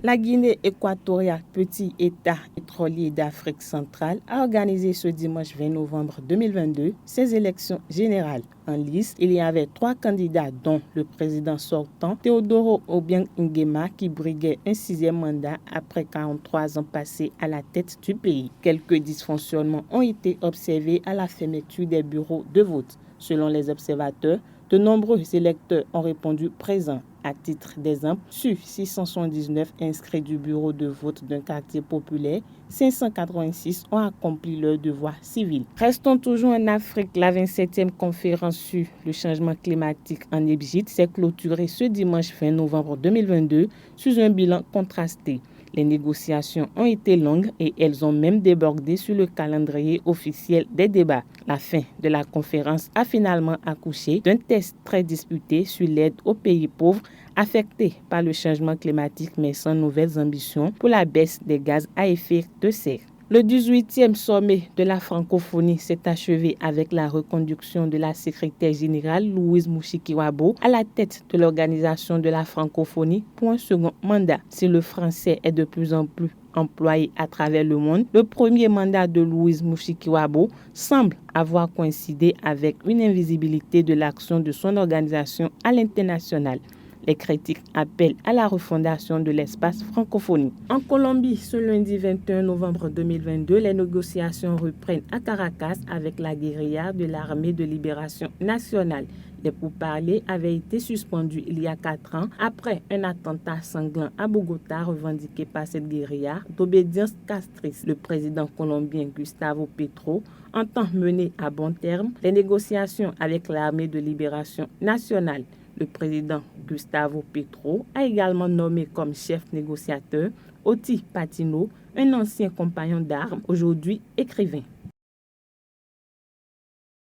La Guinée équatoriale, petit État pétrolier d'Afrique centrale, a organisé ce dimanche 20 novembre 2022 ses élections générales. En liste, il y avait 3 candidats, dont le président sortant, Teodoro Obiang Nguema, qui briguait un 6e mandat après 43 ans passés à la tête du pays. Quelques dysfonctionnements ont été observés à la fermeture des bureaux de vote. Selon les observateurs, de nombreux électeurs ont répondu présents. À titre d'exemple, sur 679 inscrits du bureau de vote d'un quartier populaire, 586 ont accompli leur devoir civil. Restons toujours en Afrique. La 27e conférence sur le changement climatique en Égypte s'est clôturée ce dimanche 20 novembre 2022 sous un bilan contrasté. Les négociations ont été longues et elles ont même débordé sur le calendrier officiel des débats. La fin de la conférence a finalement accouché d'un test très disputé sur l'aide aux pays pauvres affectés par le changement climatique mais sans nouvelles ambitions pour la baisse des gaz à effet de serre. Le 18e sommet de la francophonie s'est achevé avec la reconduction de la secrétaire générale Louise Mushikiwabo à la tête de l'organisation de la francophonie pour un second mandat. Si le français est de plus en plus employé à travers le monde, le premier mandat de Louise Mushikiwabo semble avoir coïncidé avec une invisibilité de l'action de son organisation à l'international. Les critiques appellent à la refondation de l'espace francophonie. En Colombie, ce lundi 21 novembre 2022, les négociations reprennent à Caracas avec la guérilla de l'Armée de libération nationale. Les pourparlers avaient été suspendus il y a 4 ans après un attentat sanglant à Bogota revendiqué par cette guérilla d'obédience castriste. Le président colombien Gustavo Petro entend mener à bon terme les négociations avec l'Armée de libération nationale. Le président Gustavo Petro a également nommé comme chef négociateur Oti Patino, un ancien compagnon d'armes, aujourd'hui écrivain.